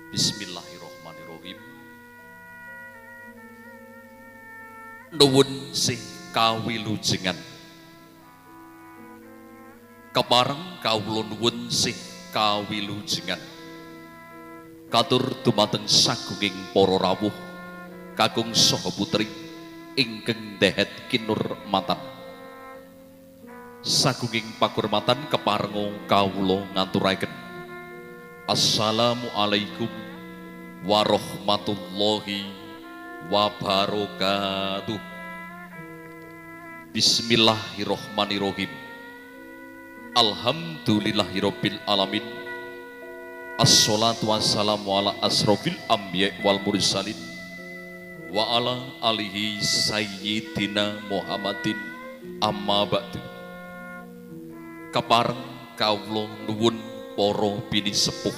Bismillahirrahmanirrahim. Nuwun sih kawilujengan. Kepareng kawula nuwun sih kawilujengan. Katur dumateng sagunging para rawuh kakung saha putri ingkang ndehet kinur matan. Sagunging pakurmatan keparenga kawula ngaturaken Assalamualaikum warahmatullahi wabarakatuh. Bismillahirrahmanirrahim. Alhamdulillahirabbil alamin. Assalatu wassalamu ala asrofil anbiya wal mursalin wa ala alihi sayyidina Muhammadin amma ba'du. Kepareng kawula nuwun para bini sepuh,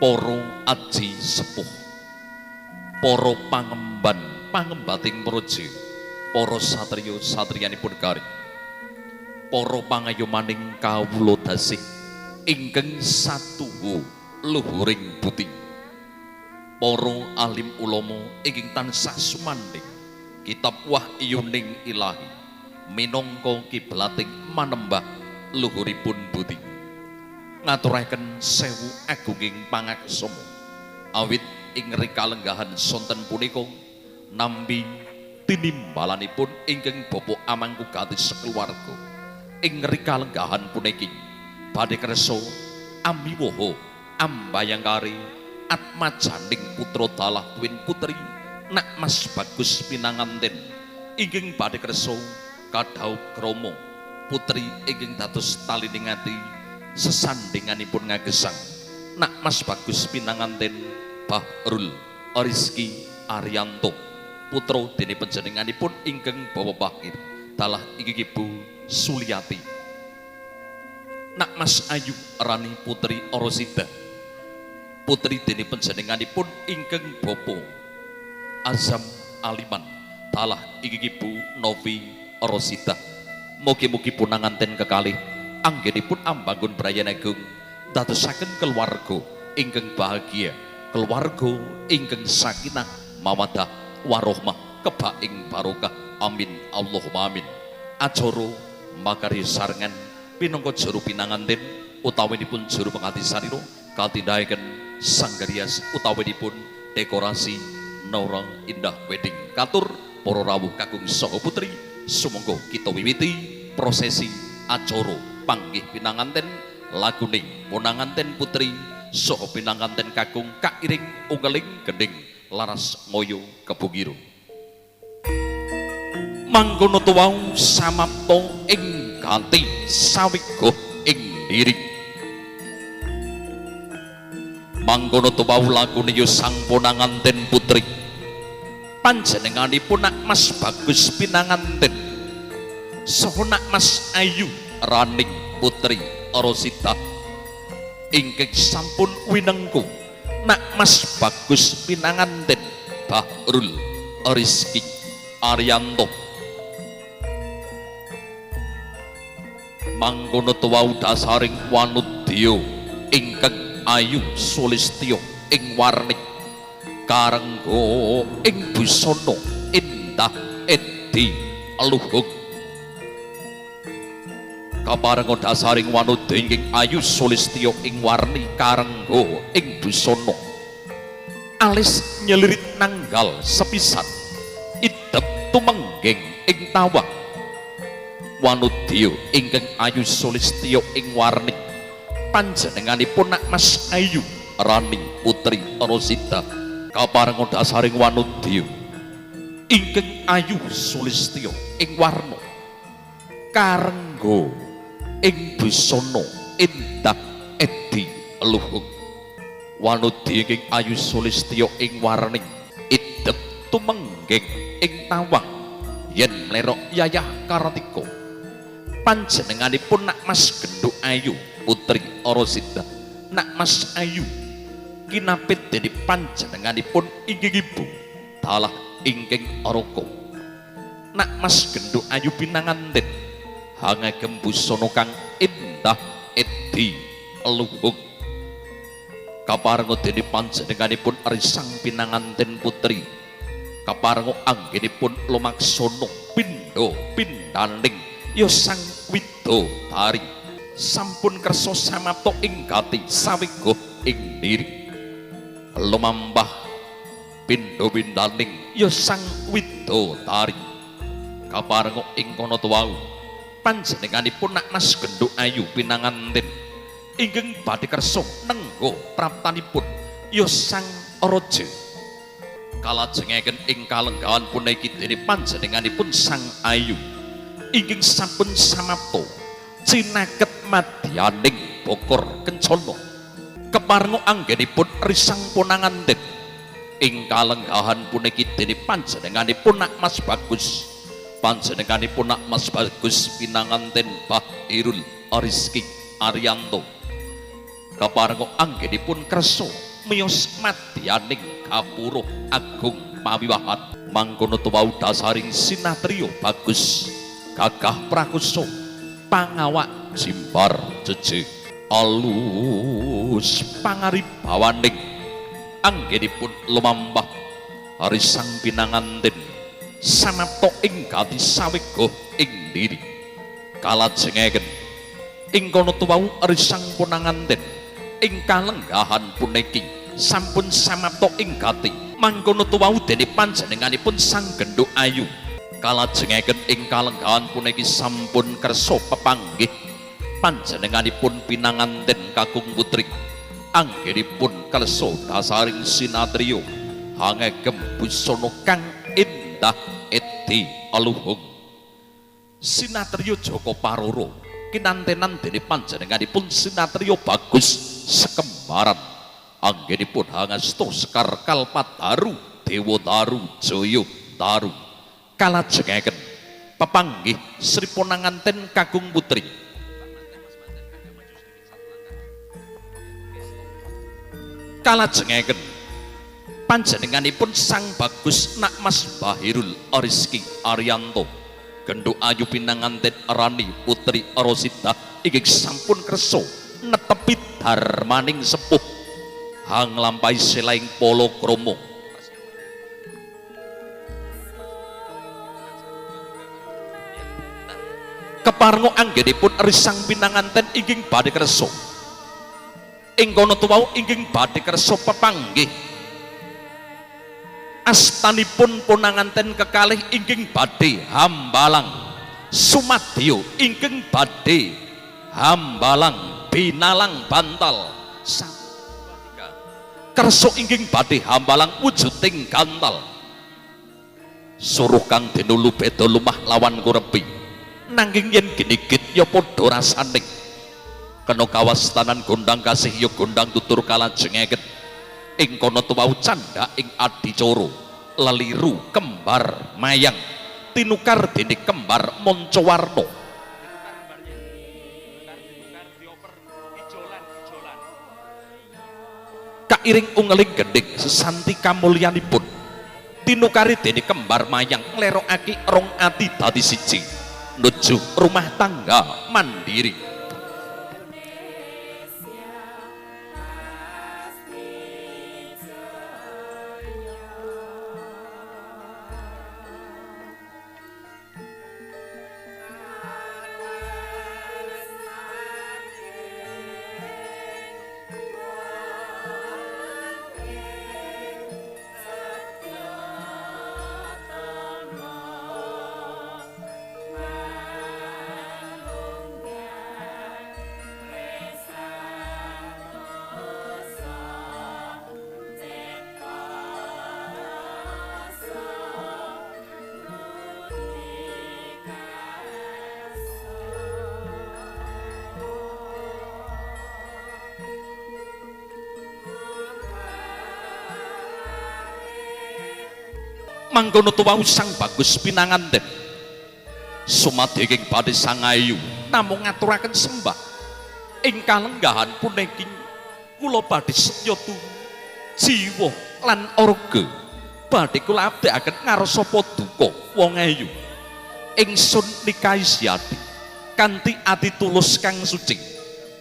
para aji sepuh, para pangembating praja, para satriya satriyanipun kari, para pangayomaning kawula dasih ingkang satuhu luhuring buti, para alim ulama ingkang tansah sumandhing kitab wahyuning ilahi minangka kiblating manembah luhuripun buti. Ngaturaken sewu agunging pangaksama awit ing rikalenggahan sonten punika nampi tinimbalanipun ingkang Bapak Amangkugat sekeluarga ing rikalenggahan puniki badhe kersa amiwaha ambayangkari atmajaning putra dalah tuwin putri Nak Mas Bagus pinanganten ingkang badhe kersa kadhaup krama putri ingkang dados talining ati sesandinganipun ngagesang Nak Mas Bagus pinanganten Bahrul Rizki Arianto putra dene panjenenganipun ingkang Bawa Bakir dalah inggih Ibu Suliati. Nak Mas Ayu Rani putri Orosida putri dene panjenenganipun ingkang Bapa Azam Aliman dalah inggih Ibu Novi Orosida. Mugi-mugi punanganten kekalih anggenipun ambangun Brayanagung dadosaken keluarga ingkang bahagia, keluarga ingkang sakinah mawaddah warahmah kebak ing barokah. Amin Allahumma amin. Acara makarya sarengan pinangka juru pinanganten utawinipun juru pengati sarira katindhaken sanggarias utawinipun dekorasi Nora Indah Wedding. Katur para rawuh kakung saha putri sumangga kita wiwiti prosesi acara panggih pinanganten laguning punanganten putri saha pinanganten kakung kairing unggeling gending laras moyo kebungiro. Mangkono tuwau samapta ing kanthi sawigoh ing dhiring. Mangkono tuwau lagune ya sang punanganten putri panjenenganipun Nak Mas Bagus pinanganten saha Nak Mas Ayu Raning putri Orosida ingkang sampun winengku Nak Mas Bagus pinanganten Bahrul Rizki Arianto. Mangkono tuwau dasaring wanudya ingkang ayu sulistya ing warni karengga ing busana indah edi luhung. Kaparenga dasaring wanudya ingkang ayu sulistya ing warni karengga ing busana alis nyelirit nanggal sepisan idep tumenggeng ing tawang. Wanudya ingkang ayu sulistya ing warni panjenenganipun Nak Mas Ayu Rani putri Orosida. Kaparenga dasaring wanudya ingkang ayu sulistya ing warna karengga ing busana indah edi luhung. Wanudya ingkang ayu sulistya ing warni idep tumenggeng ing tawang yen mlerok yayah Kartika panjenenganipun Nak Mas Genduk Ayu putri Orosida. Nak Mas Ayu kinapit dening panjenenganipun inggih Ibu dalah ingkang Araka. Nak Mas Genduk Ayu pinanganten hangagem busana kang indah edi luhung. kaparenga dening panjenenganipun Risang pinanganten putri kaparenga anggenipun lumaksana pindha pindaning ya sang widodari sampun kersa samapta ing gati sawega ing niri lumampah pindha pindaning ya sang widodari kaparenga ing kono wau panjenenganipun nak Mas Genduk Ayu pinanganten inggih badhe kersa nenggo praptanipun ya sang raja kalajengaken ing kalenggahan puniki dening panjenenganipun sang Ayu inggih sampun samapta cinaket madyaning Bokor Kencana keparenga anggenipun Risang punanganten ing kalenggahan puniki dening panjenenganipun nak Mas Bagus panjenenganipun nak Mas Bagus pinanganten Bahirul Rizki Ariyanto kaparenga anggenipun kersa miyos madyaning Gapura Agung pawiwahan mangkono tuwau dasaring sinatriya bagus gagah prakusa pangawak jimbar jejeg alus pangaribawaning anggenipun lumampah Risang pinanganten samapta ing gati sawega ing niri kalajengaken ing kono tuwau Risang punanganten ing kalenggahan puniki sampun samapta ing gati mangkono tuwau dene panjenenganipun Sang Genduk Ayu kalajengaken ing kalenggahan puniki sampun kersa pepanggih panjenenganipun pinanganten kakung putri anggenipun kersa dasaring sinatriya hangegem busana kang endah edi aluhung sinatriya Jaka Paroro kinantenan dene panjenenganipun sinatriya Bagus Sekembaran anggenipun hangasta Sekar Kalpataru Dewa Taru Jaya Taru kalajengaken pepanggih Sri Punanganten kakung putri kalajengaken panjenenganipun Sang Bagus nak Mas Bahirul Rizki Ariyanto Genduk Ayu pinanganten Rani Putri Rosita inggih sampun kersa netepi darmaning sepuh hang lampahi selaing palakrama keparenga anggenipun Risang pinanganten inggih badhe kersa ing kono tuwau inggih badhe kersa pepanggih astanipun punanganten kekalih inggih badhe hambalang sumadyo inggih badhe hambalang binalang bantal kersa inggih badhe hambalang wujuding gantal suruh kang denulu beda lumah lawan kurepi nanging yen ginigit ya padha rasaning kena kawastanan gondang kasih ya gondang tutur kalajengaken ing kono tuwau candha ing adicara leliru kembar mayang tinukar dene kembar Mancawarna kairing ungeling gendhing sesanti kamulyanipun tinukari dene kembar mayang nglerokake rong ati dadi siji nuju rumah tangga mandiri mangkono tuwau Sang Bagus pinanganten sumadeging badhe Sang Ayu namung ngaturaken sembah ing kalenggahan puniki kula badhe setya jiwa lan orga badhe kula abdekaken ngarsa paduka wong ayu ingsun nikahi Siyati kanthi ati tulus kang suci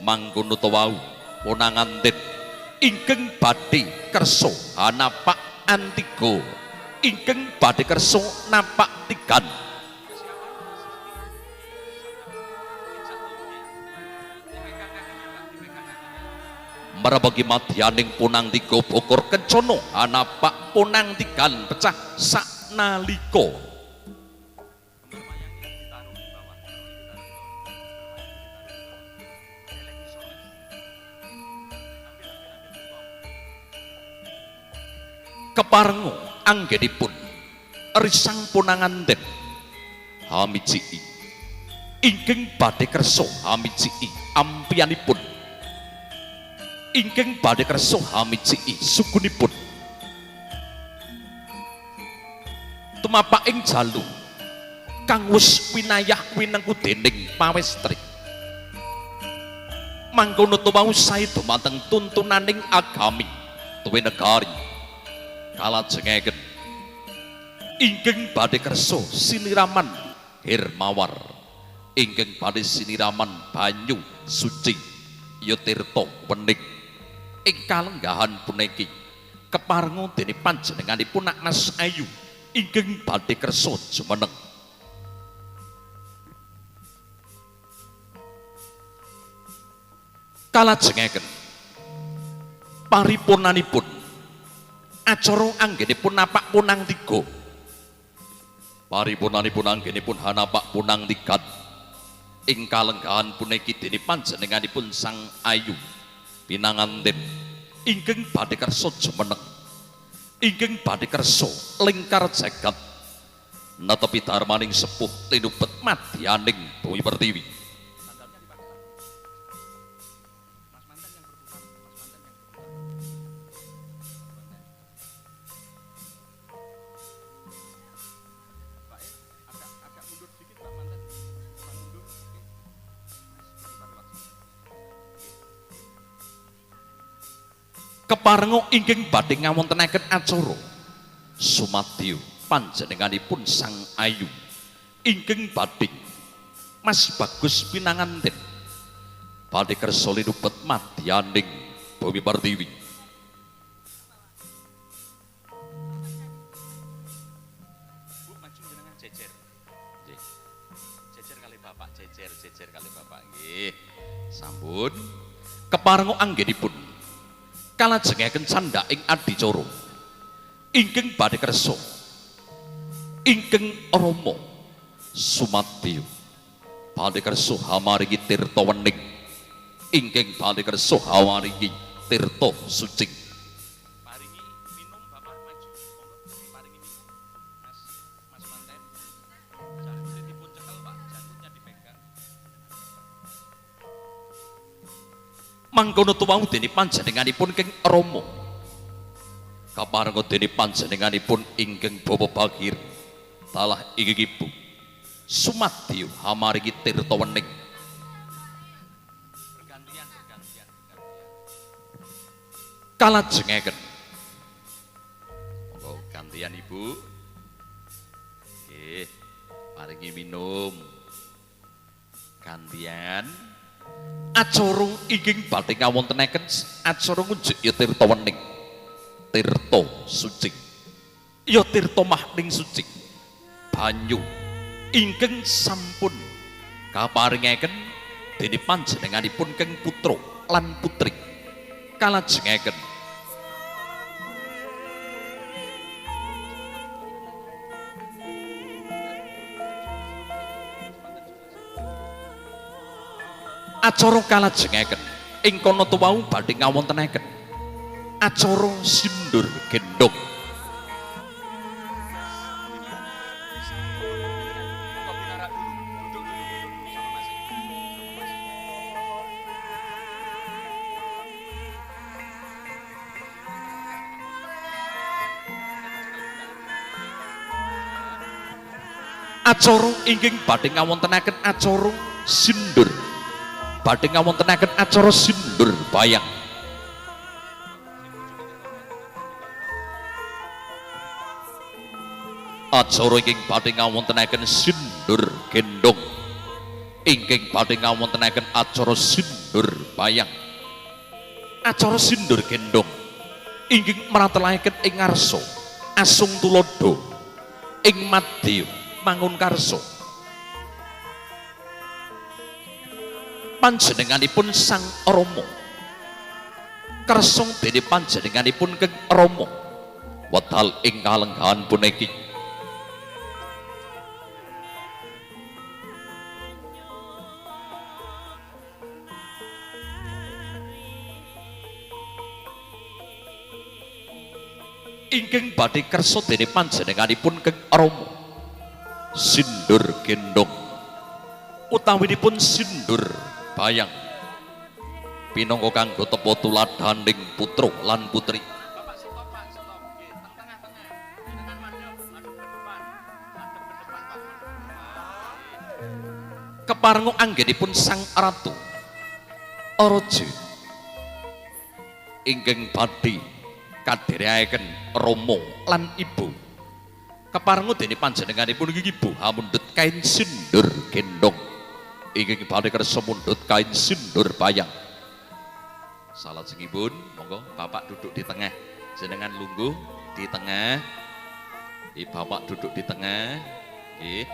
mangkono tuwau punanganten ingkang badhe kersa napak antigo, ingkang badhe kersa napak tigan. Marabagi madyaning punang tiga bokor kencana napak punang tigan pecah saknalika. Keparenga anggenipun risang punanganten hamijiki ingkang badhe kersa hamijiki ampianipun ingkang badhe kersa hamijiki sukunipun tumapak ing jalu kang wis winayah winengku dening pawestri mangkono tuwuh sae dumateng tuntunaning agami tuwi negari kalajengipun ingkang badhe kersa siniraman Hermawar ingkang badhe siniraman banyu suci ya tirta wening ing kalenggahan puniki keparenga dening panjenenganipun Nak Mas Ayu ingkang badhe kersa jumeneng kalajengipun paripurnanipun acara anggenipun napak punang tiga paripurnanipun anggenipun hanapak punang tiga ing kalenggahan puniki dening panjenenganipun Sang Ayu pinanganten ingkang badhe kersa jumeneng ingkang badhe kersa lingkar jagat netepi darmaning sepuh tinubet madyaning Bumi Pertiwi. Keparenga ingkang badhe ngawontenaken acara sumadyo panjenenganipun Sang Ayu ingkang badhe Mas Bagus pinanganten badhe kersa linubet madyaning Bumi Pertiwi. Bu maju jenengan jejer. Nggih. Jejer kali Bapak, jejer kali Bapak nggih. Sampun. Keparenga anggenipun kalajengipun candhaking adicara ingkang badhe kersa ingkang Rama sumadyo badhe kersa hamaringi tirta wening ingkang badhe kersa hamaringi tirta suci. Paringi minum Bapak maju monggo paringi minum Mas Manten jantune dipun cekel Pak jantungnya dipegang mangkono tuwuh dening panjenenganipun Kang Rama kaparenga dening panjenenganipun ingkang Bapa Bagir talah inggih Ibu sumadyo hamaringi tirta wening bergantian kalajengipun monggo gantian Ibu nggih paringi minum gantian acara ingkang badhe ngawontenaken acara ngunjuk ya tirta wening tirta suci ya tirta mahning suci banyu ingkang sampun kaparingaken dening panjenenganipun Kang putra lan putri kalajengipun acara kalajengipun ing kono tuwuh badhe ngawontenaken acara sindur gendong acara ingkang badhe ngawontenaken acara sindur badhe ngawontenaken acara sindur bayang acara ingkang badhe ngawontenaken sindur gendong ingkang badhe ngawontenaken acara sindur bayang acara sindur gendong inggih maratelaken ing ngarsa asung tulodo ing madya mangun karsa panjenenganipun Sang Rama kersong dene panjenenganipun Kang Rama wedal ing kalenggahan puniki ingkang badhe kersa dene panjenenganipun Kang Rama sindur gendong utawinipun sindur bayang pinangka kanggo tepa tuladaning putra lan putri keparenga anggenipun Sang Ratu Araja ingkang badhe kadherekaken Rama lan Ibu keparenga dene panjenenganipun Ibu hamundhut kain sindur gendong ingkang badhe kersa mundhut kain sindur bayang salajengipun monggo Bapak duduk di tengah jenengan lungguh di tengah Bapak duduk di tengah nggih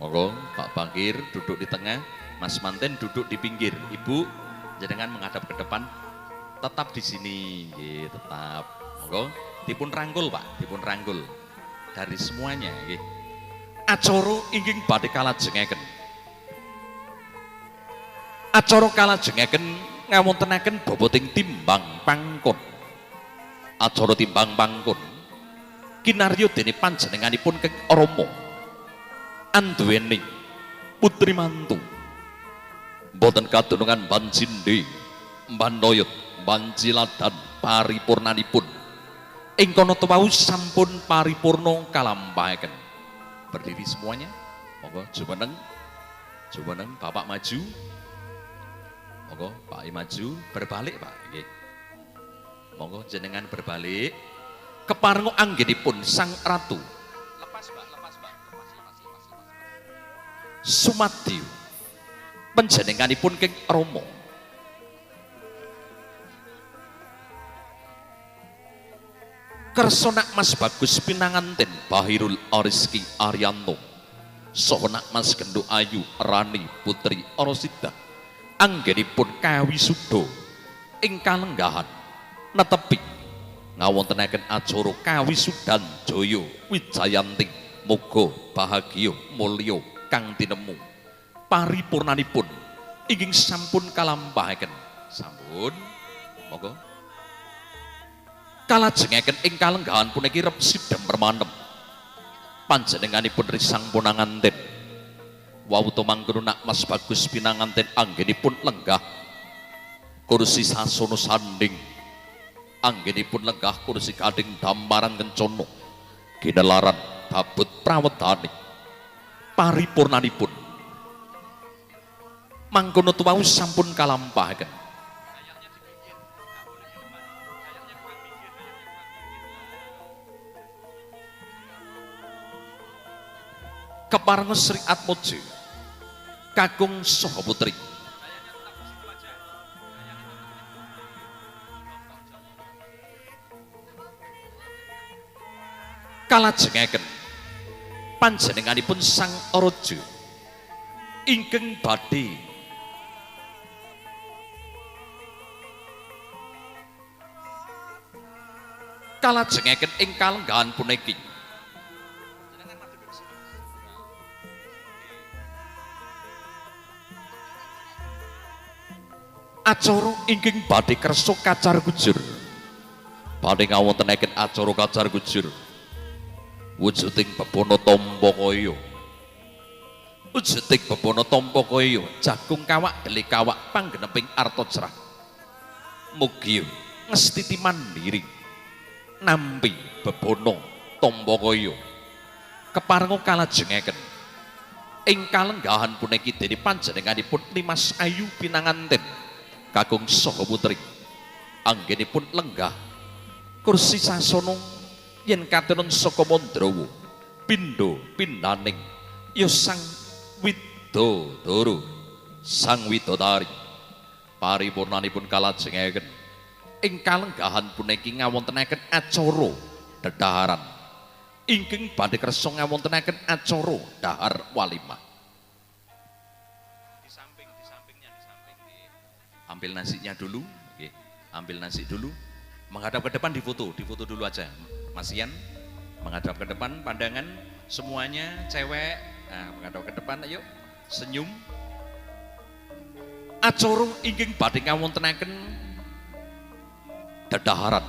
monggo Pak Bangkir duduk di tengah Mas Manten duduk di pinggir Ibu jenengan menghadap ke depan tetap di sini nggih tetap monggo dipun rangkul Pak dipun rangkul dari semuanya nggih acara inggih badhe kalajengaken acara kalajengaken ngawontenaken boboting timbang pangkon acara timbang pangkon kinarya dene panjenenganipun Kang Rama anduweni putri mantu boten kadonongan banjinde mbandoyot banjiladan paripurnanipun ing kono wau sampun paripurna kalampahaken berdiri semuanya monggo jumeneng Bapak maju monggo Pak maju berbalik Pak nggih monggo jenengan berbalik keparenga anggenipun Sang Ratu lepas Sumadyo panjenenganipun Kang Rama kersa nak Mas Bagus pinanganten Bahirul Ariski Arianto saha nak Mas Genduk Ayu Rani Putri Arasida anggenipun kawisuda ing kalenggahan netepi ngawontenaken acara kawisudan Jaya Wijayanti muga bahagia mulya kang tinemu paripurnanipun inggih sampun kalampahaken sampun monggo kalajengaken ing kalenggahan puniki rep sidhem permanem panjenenganipun risang punanganten wawuta mangkono nak Mas Bagus pinanganten anggenipun lenggah kursi sasana sanding anggenipun lenggah kursi kading damparan kencana ginelaran babut prawedane paripurnanipun mangkono tuwau sampun kalampahaken keparenga Sri Atmojo kakung saha putri kalajengaken panjenenganipun Sang Araja ingkang badhe kalajengaken ing kalenggahan puniki acara ingkang badhe kersa kacar kujur badhe ngawontenaken acara kacar kujur wujuding bebono tampa kaya wujuding bebono tampa kaya jagung kawak delik kawak panggeneping arta cerah mugi ngestiti mandiri nampi bebono tampa kaya keparenga kalajengaken ing kalenggahan puniki dene panjenenganipun Limas Ayu pinanganten kakung saha putri anggenipun lenggah kursi sasana yen katuron saka Mandrawa pindha pindaning ya Sang Widodara Sang Widodari paripurnanipun kalajengaken ing kalenggahan puniki ngawontenaken acara dedhaharan ingkang badhe kersa ngawontenaken acara dhahar walimah. Di sampingnya nggih. Ambil nasinya dulu, nggih. Ambil nasi dulu. Menghadap ke depan difoto dulu aja. Mas Ian menghadap ke depan, pandangan semuanya cewek. Nah, menghadap ke depan, ayo senyum. Acara ingkang badhe ngawontenaken dedhaharan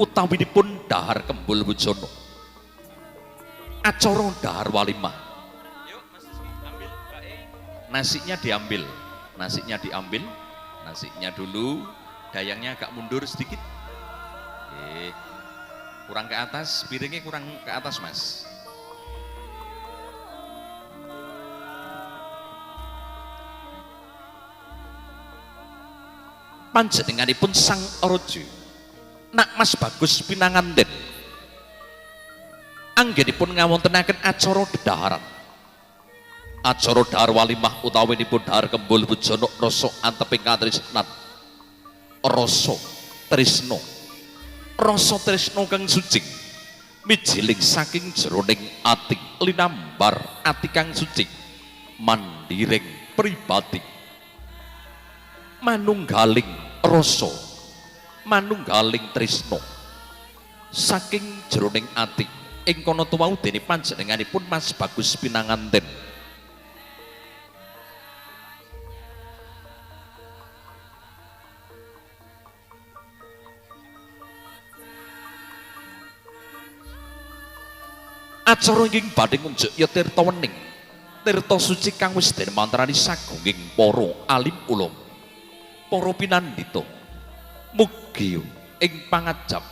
utawinipun dhahar Kembul Wujana. Acara dhahar walimah. Yuk Mas Rizky, ambil nasinya diambil. Nasinya dulu. Dayangnya agak mundur sedikit. Oke. Kurang ke atas, piringnya kurang ke atas, Mas. Panjenenganipun Sang Raja Nak Mas Bagus Pinanganten anggenipun ngawontenaken acara dedhaharan. Acara dhahar walimah utawinipun dhahar Kembul Wujana rasa anteping katresnan. Rasa tresno kang suci mijiling saking jeroning ati linambar ati kang suci mandiring pribadi manunggaling rasa manunggaling tresno saking jeroning ati ing kono tuwau dene panjenenganipun Mas Bagus Pinanganten. Acara ingkang badhe ngunjuk ya tirta wening, tirta suci kang wis den mantrani sagunging para alim ulama, para pinandhita. Mugi ing pangajap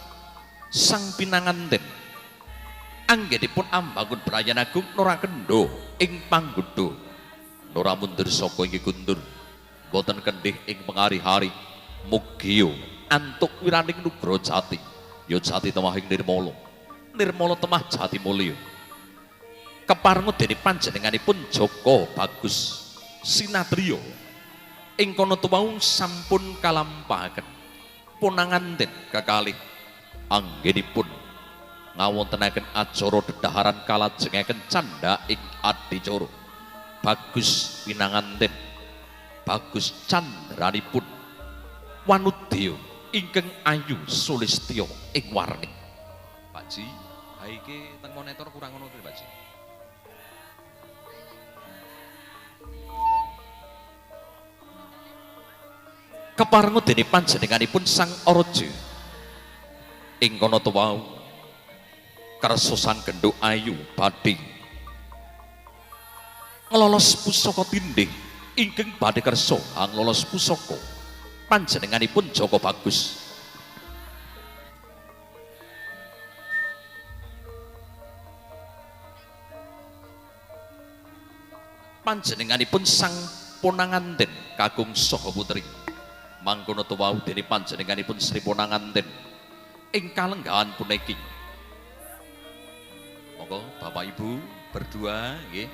Sang Pinanganten anggenipun ambangun Brayan Agung Nora Kendho ing panggodha. Nora mundur saka inggih kundur, boten kendhih ing pengari-hari. Mugi antuk wiraning nugra jati, ya jati temahing nirmala temah jati mulya. Keparenga dening panjenenganipun Joko Bagus Sinatrio ing kono tuwau sampun kalampahaken punanganten kekalih anggenipun ngawontenaken acara dedhaharan kalajengaken candha ing adicara. Bagus Pinanganten, bagus candranipun wanudya ingkang ayu sulistya ing warni. Pak Ji, ha iki teng monitor kurang ngono to, Pak Ji. Keparenga dening panjenenganipun Sang Raja ing kono tuwau kersa sang genduk ayu badhe nglolos pusaka tindih ingkang badhe kersa nglolos pusaka panjenenganipun Joko Bagus. Panjenenganipun Sang Pinanganten kagung saha putri. Mangkono tuwau dening panjenenganipun Sri Pinanganten ing kalenggahan puniki. Monggo Bapak Ibu berdua nggih.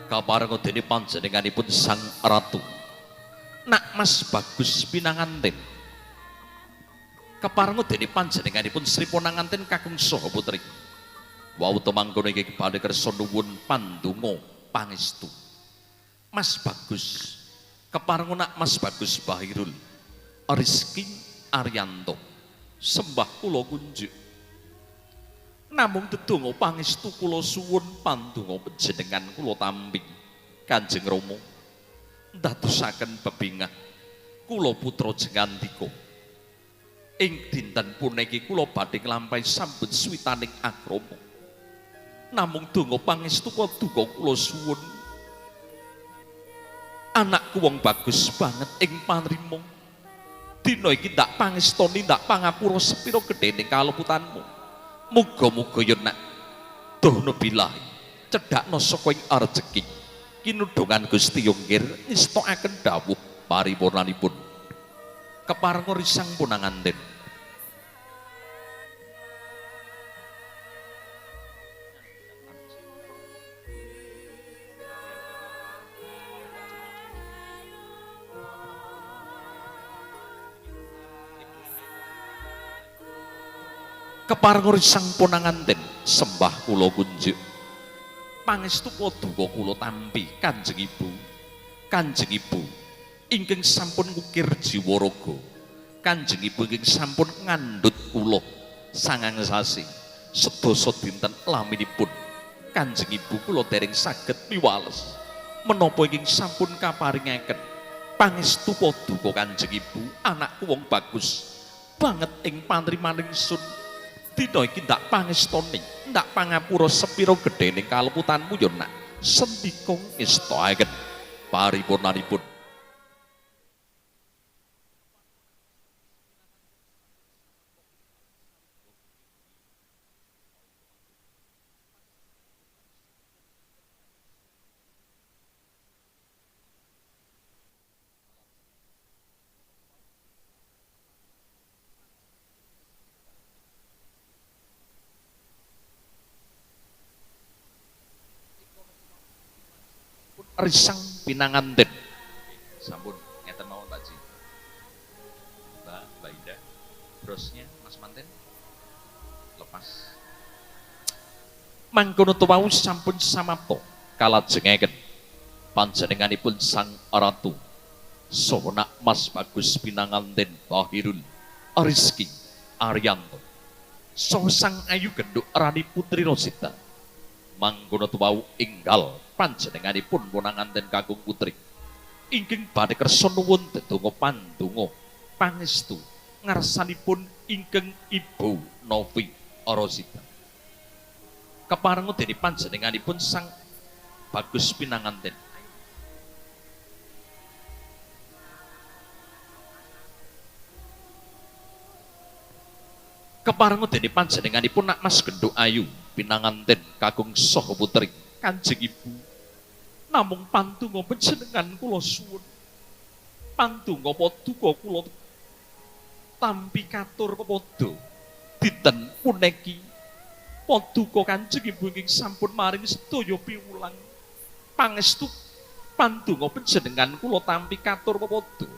Kaparenga dening panjenenganipun Sang Ratu Nak Mas Bagus Pinanganten. Kaparenga dening panjenenganipun Sri Pinanganten kagung saha putri. Wau temangkono iki badhe kersa nuwun pandonga pangestu. Mas Bagus keparenga Nak Mas Bagus Bahirul Rizky Arianto sembah kula kunjuk namung dedonga pangestu kula suwun pandonga panjenengan kula tampi Kanjeng Rama ndadosaken bebingah kula putra jengandika ing dinten puniki kula badhe nglampahi sambut switaning agrama namung donga pangestu donga kula suwun anakku wong bagus banget ing panrima dina iki ndak pangestoni ndak pangapura sepira gedhening kaleputanmu. Muga-muga ya Nak dohna bilahi cedhakna saka ing rejeki kinudungan Gusti Yonggir ngestokaken dawuh paripurnanipun keparenga risang Pinanganten. keparenga risang punanganten sembah kula kunjuk pangestu paduka kula tampi Kanjeng Ibu ingkang sampun ngukir jiwa raga Kanjeng Ibu ingkang sampun ngandhut kula sangang sasi sedasa dinten laminipun Kanjeng Ibu kula dereng saged miwales menapa ingkang sampun kaparingaken pangestu paduka Kanjeng Ibu anakku wong bagus banget ing panrimaning sun dina iki ndak pangestoni ndak pangapura sepira gedhening kaleputanmu ya nak sendika ngestakaken paripurnanipun risang pinanganten sampun ngeten mawon Pak Ji Mbak Indah brosnya Mas Manten lepas mangkono tuwuh sampun samapta kalajengaken panjenenganipun Sang Ratu saha Mas Bagus pinanganten Bahirul Rizki Ariyanto saha Sang Ayu Genduk Rani Putri Rosita mangkono tuwuh enggal panjenenganipun punanganten kakung putri ingkang badhe kersa nuwun dedonga pandonga pangestu ngarsanipun ingkang Ibu Novi Rosita keparenga dening panjenenganipun Sang Bagus pinanganten keparenga dening panjenenganipun Nak Mas Genduk Ayu pinanganten kakung saha putri Kanjeng Ibu namung pandonga panjenengan kula suwun pandonga paduka kula tampi katur kepada dinten puniki paduka Kanjeng Ibu ingkang sampun maring sedaya piwulang pangestu pandonga panjenengan kula tampi katur kepada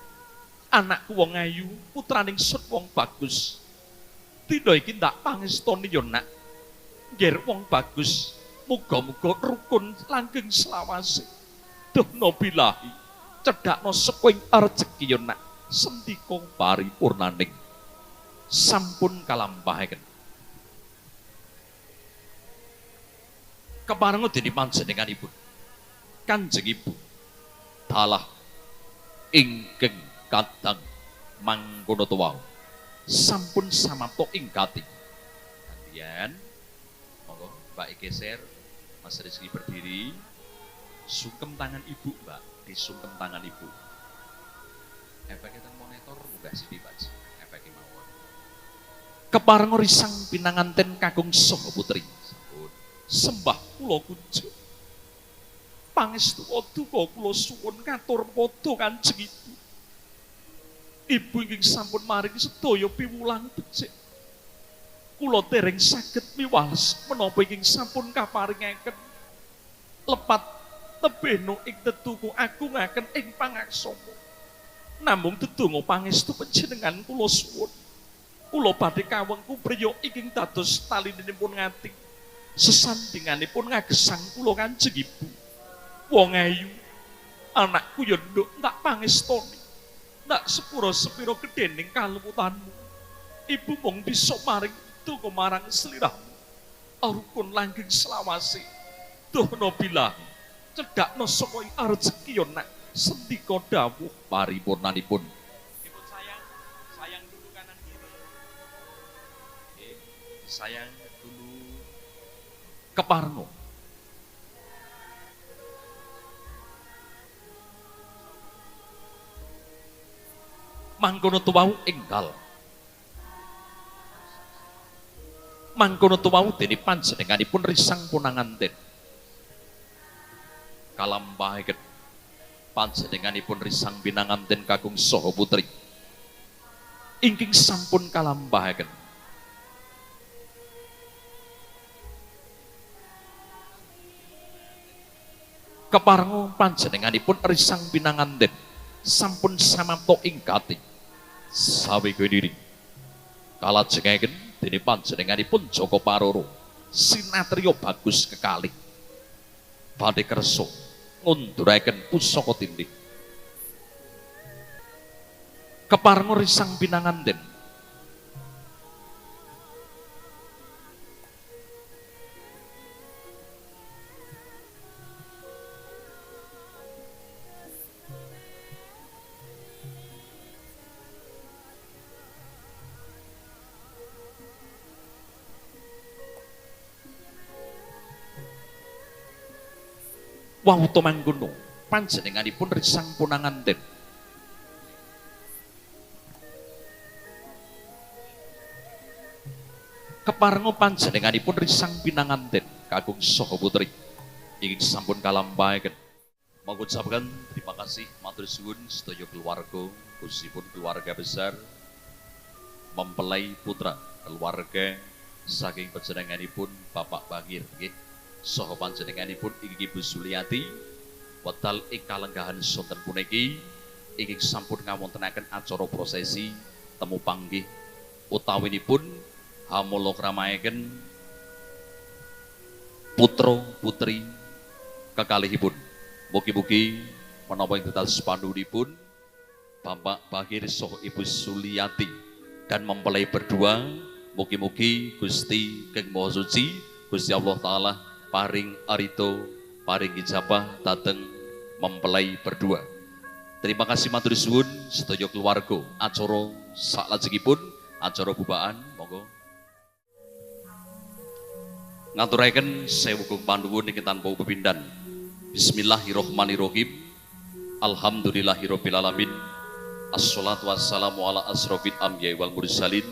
anakku wong ayu putraning sun wong bagus dina iki ndak pangestoni ya nak nggih wong bagus muga-muga rukun langgeng selawase dono bilahi cedhakno sepuing rejeki ya nak sendika paripurnaning sampun kalampahaken keparenga dening panjenenganipun Kanjeng Ibu dalah ingkang kadang mangkono tuwuh sampun samapta ing gati gantian monggo Mbak geser Mas Rizky berdiri sungkem tangan Ibu Mbak disungkem tangan Ibu efeknya teng monitor munggah sithik Pak efeknya mawon keparenga risang pinanganten kakung saha putri sampun sembah kula kunjuk pangestu paduka kula suwun katur padha Kanjeng Ibu Ibu ingkang sampun maringi sedaya piwulang becik kula dereng saged miwales menapa ingkang sampun kaparingaken lepat tebeno ing tetuku agungaken ing pangaksama namung dedonga pangestu panjenengan kula suwun kula badhe kawengku priya ingkang dados talinipun ngati sesandinganipun ngagesang kula Kanjeng Ibu wong ayu anakku ya nduk tak pangestoni ndak sepura-sepira gedhening kalemutanmu Ibu mung bisa maring donga marang sliramu rukun langgeng selawase dono bilahi cedhakno saka rejeki ya nak sendika dawuh paripurnanipun Ibu sayang dulu kanan kiri sayang dulu keparenga mangkono tuwuh enggal mangkono tuwuh dene panjenenganipun risang punanganten kalampahaken panjenenganipun risang pinanganten kakung saha putri ingkang sampun kalampahaken keparenga panjenenganipun risang pinanganten sampun samapta ing gati sawi diri kalajengaken dene panjenenganipun Joko Paroro sinatriya bagus kekalih badhe kersa ngunduraken pusaka tindih keparenga risang pinanganten wau mangkono panjenenganipun risang punanganten keparenga panjenenganipun risang pinanganten kakung saha putri ingkang sampun kalampahaken mengucapkan terima kasih matur suwun sedaya keluarga khususipun keluarga besar mempelai putra keluarga saking panjenenganipun Bapak Bagir nggih saha panjenenganipun inggih Ibu Suliati wekdal ing kalenggahan sonten puniki inggih sampun ngawontenaken acara prosesi temu panggih utawinipun hamala kramayaken putra putri kekalihipun mugi-mugi menapa ing dados pandhunipun Bapak Bagir saha Ibu Suliati dan mempelai berdua mugi-mugi Gusti Kang Maha Suci Gusti Allah Ta'ala paring arito, paring ijabah dateng mempelai berdua. Terima kasih matur suwun sedaya keluarga. Acara saklajengipun acara bubaan monggo. Ngaturaken sewu panduwun niki tanpa pepindhan. Bismillahirrahmanirrahim. Alhamdulillahirabbil alamin. Assalatu wassalamu ala asrofil anbiya'i wal mursalin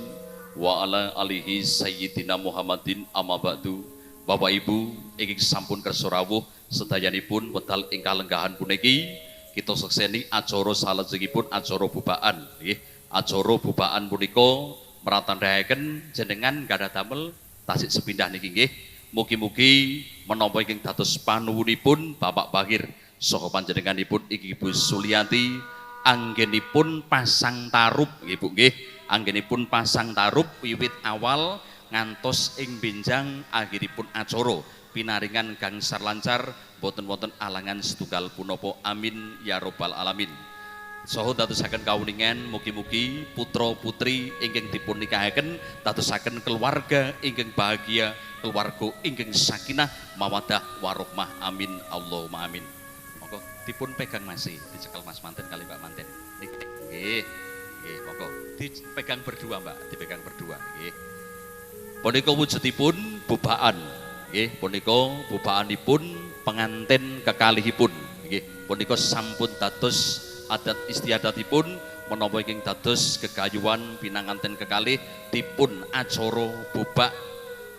wa ala alihi sayyidina Muhammadin amma ba'du. Bapak Ibu ingkang sampun kersa rawuh sedayanipun wekdal ing kalenggahan puniki kita sekseni acara salajengipun acara bubaan nggih. Acara bubaan punika mratandhaken jenengan gadah damel tasik sepindah niki nggih. Mugi-mugi menapa ingkang dados panuwunipun Bapak Bagir saha panjenenganipun Ibu Suliati anggenipun pasang tarup nggih Bu nggih. Anggenipun pasang tarup wiwit awal ngantos ing benjang akhiripun acara pinaringan gangsar lancar boten wonten alangan setunggal punapa amin ya robbal alamin. Saha dadosaken kawuningan mugi-mugi putra putri ingkang dipun nikahaken dadosaken keluarga ingkang bahagia, keluarga ingkang sakinah mawaddah warahmah amin Allahumma amin. Monggo dipun pegang masih dicekel Mas manten kali Mbak manten. Nggih. Nggih, monggo dipegang berdua Mbak, dipegang berdua nggih. Punika wujudipun bubaan nggih, punika bubaanipun penganten kekalihipun nggih. Punika sampun dados adat istiadatipun menapa ingkang dados gegayuhan pinanganten kekalih dipun acara bubak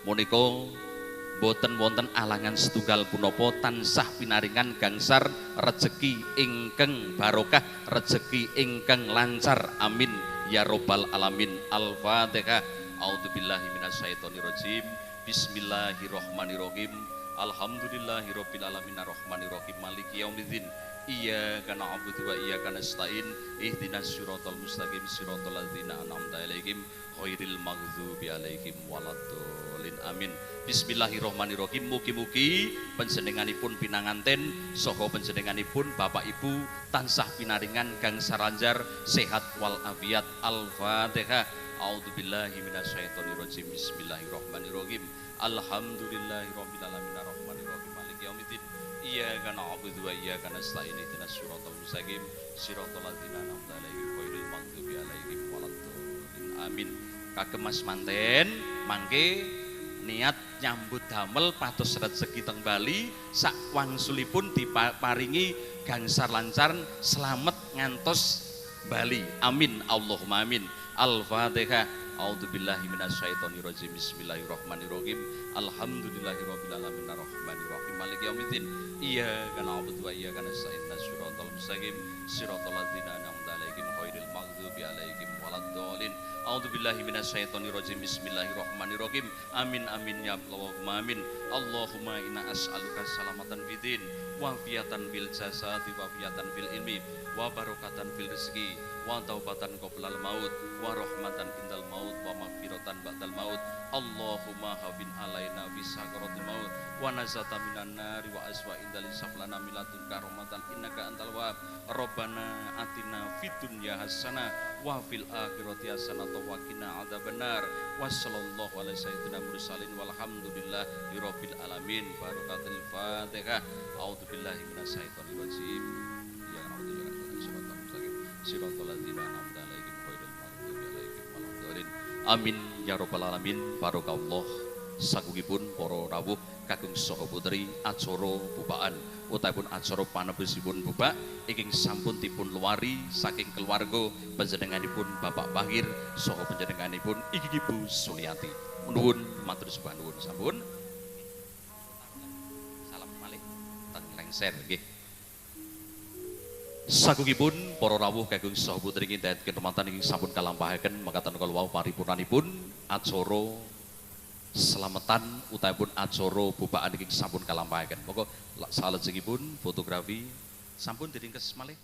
menika boten wonten alangan setunggal punapa tansah pinaringan gangsar rejeki ingkang barokah, rejeki ingkang lancar amin ya robbal alamin. Al-Fatihah. A'udzubillahi minasyaitonirrajim. Bismillahirrahmanirrahim. Alhamdulillahirabbil alamin arrahmanirrahim maliki yaumiddin. Iyyaka na'budu wa iyyaka nasta'in. Ihdinas siratal mustaqim siratal ladzina an'amta 'alaihim ghairil maghdubi 'alaihim waladdallin. Amin. Bismillahirrahmanirrahim. Mugi-mugi panjenenganipun pinanganten saha panjenenganipun Bapak Ibu tansah pinaringan gangsar lancar sehat wal afiat. Al-Fatihah. A'udzubillahi minasyaitonirrajim. Bismillahirrahmanirrahim. Alhamdulillahirabbil alamin arrahmanirrahim maliki yaumiddin. Iyyaka na'budu wa iyyaka nasta'in. Ihdinas siratal mustaqim siratal ladzina an'amta 'alaihim ghairil maghdubi 'alaihim waladdallin. Amin. Kagem Mas manten mangke niat nyambut damel pados rezeki teng Bali sak wangsulipun diparingi gangsar lancar selamat ngantos Bali. Amin Allahumma amin. Al-Fatihah. A'udzubillahi minasyaitonirrajim. Bismillahirrahmanirrahim. Alhamdulillahirabbil alamin arrahmanirrahim maliki yaumiddin. Iyyaka na'budu wa iyyaka nasta'in. Shiratal mustaqim siratal ladzina an'amta 'alaihim ghairil maghdubi 'alaihim waladdallin. A'udzubillahi minasyaitonirrajim. Bismillahirrahmanirrahim. Amin amin ya Allahumma amin. Allahumma inna as'aluka salamatan fid din wa fiatan fil jasadi wa fiatan fil ilmi wa barakatan fil rizqi wa taubatan qoblal maut wa rahmatan indal maut wa maghfiratan ba'dal maut. Allahumma hawin alaina fi sakaratil maut wa nazata minan nari wa aswa indal sablana milatun karomatan innaka antal wahhab. Rabbana atina fid dunya hasanah wa fil akhirati hasanah wa qina adzabannar. Wa sallallahu alaihi sayyidina mursalin walhamdulillahi rabbil alamin. Barakatul Fatihah. A'udzubillahi minasyaitonir rajim. Ya Rabbi Siratal ladzina an'amta 'alaihim ghairil maghdubi 'alaihim waladdallin. Amin ya rabbal alamin. Barakallah sagungipun para rawuh kakung saha putri acara bupaan utawi acara panebesipun bubak ingkang sampun dipun luwari saking keluarga panjenenganipun Bapak Bahir saha panjenenganipun Ibu Suliati. Nuwun matur sembah nuwun sampun. Salam malih teng lengser nggih. Sagungipun para rawuh kakung saha putri kinten kehormatan ingkang sampun kalampahaken makaten kala wau paripurnanipun acara selamatan utawi acara bupaan ingkang sampun kalampahaken. Monggo salajengipun fotografi sampun diringkes malih.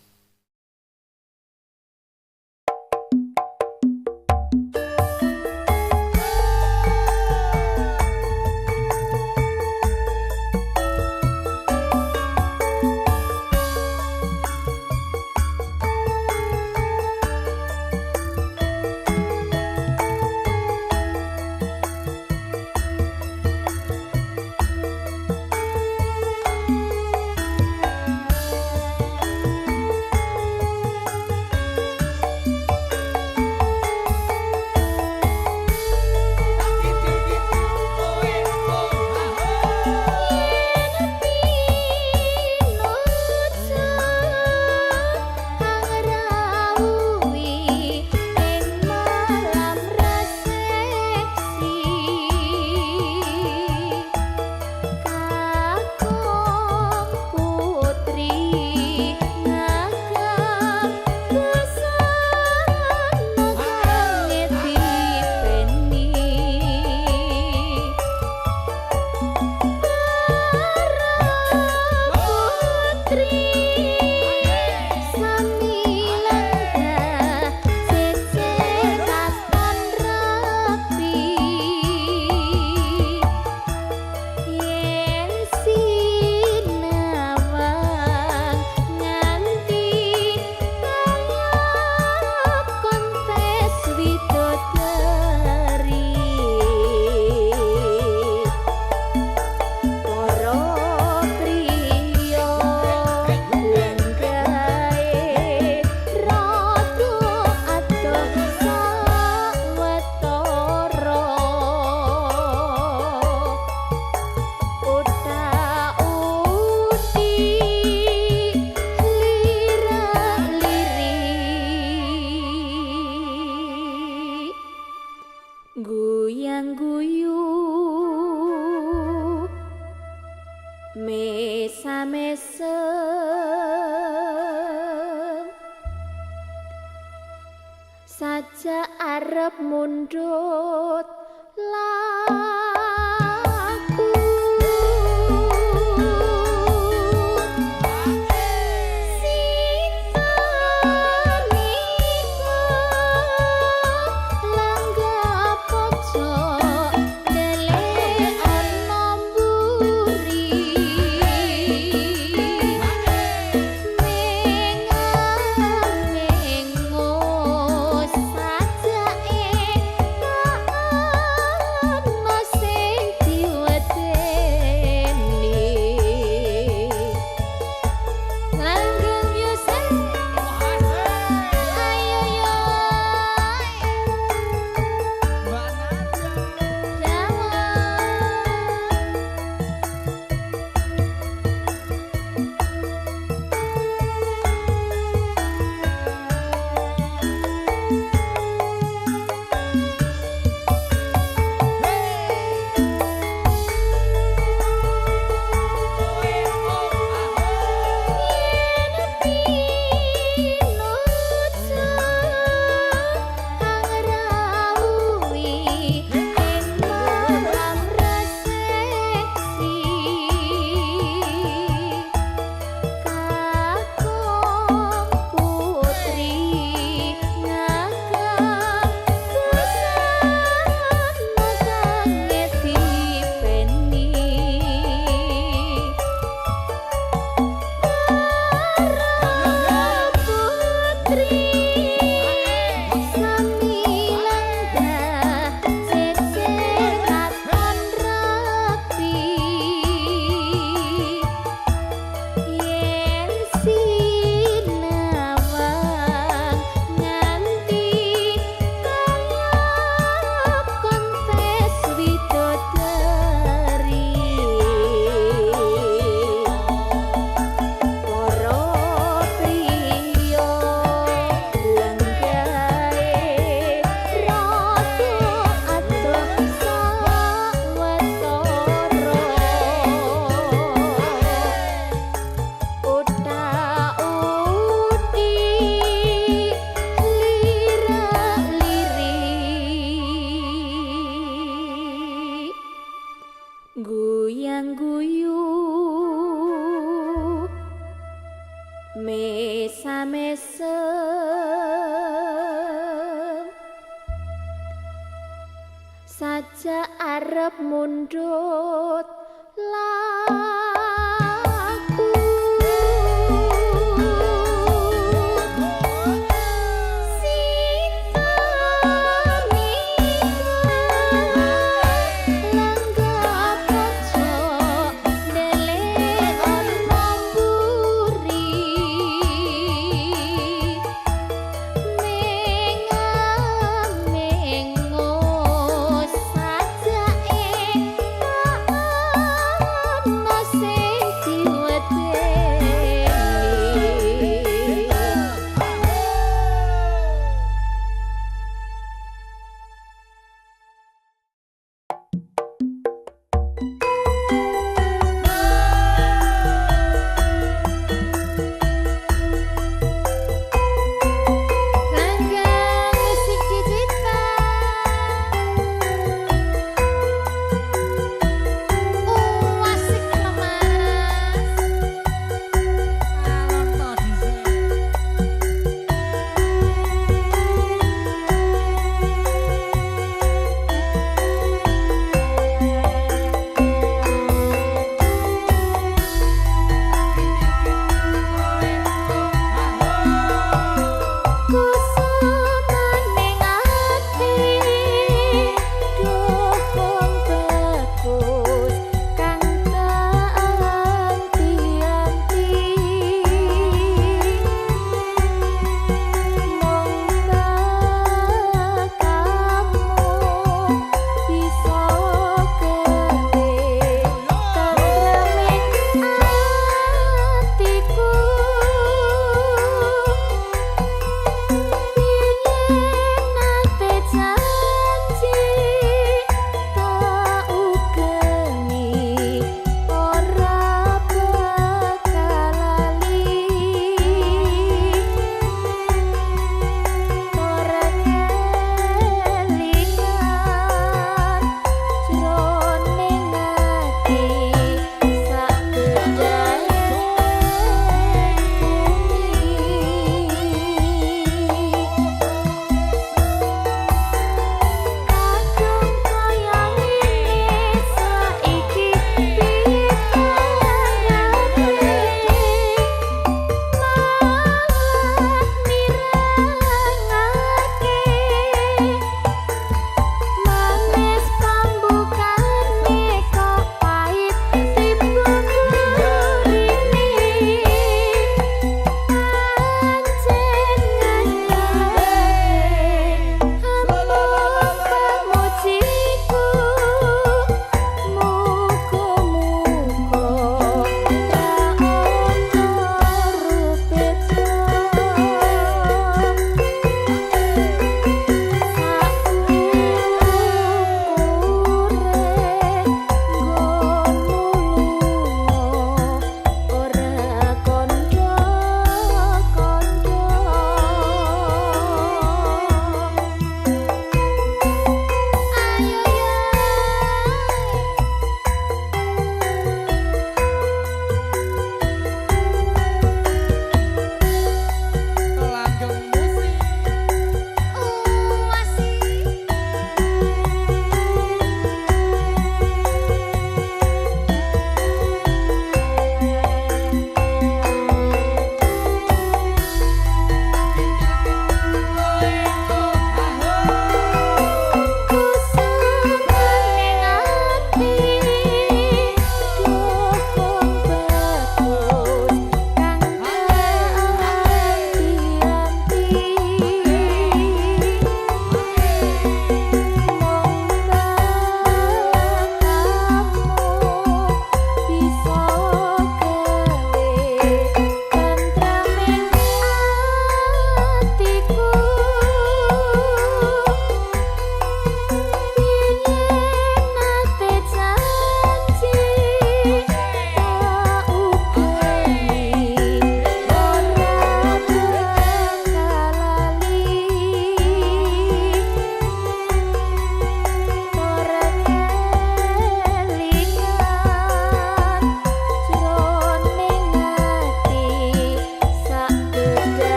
saja arep mundut laku Guyang guyu mesa mesem saja arep mundut laku say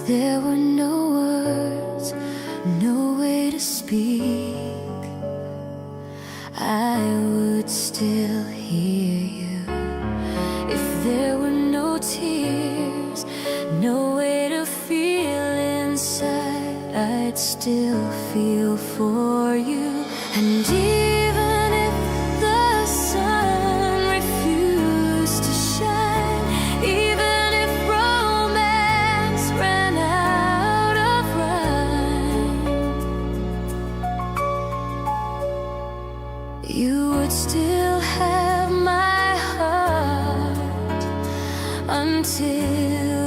there were no words, no way to speak, I would still hear you. If there were no tears, no way to feel inside, I'd still feel for you. And even if the sun refused to shine, even if romance ran out of rhyme, you would still have my heart until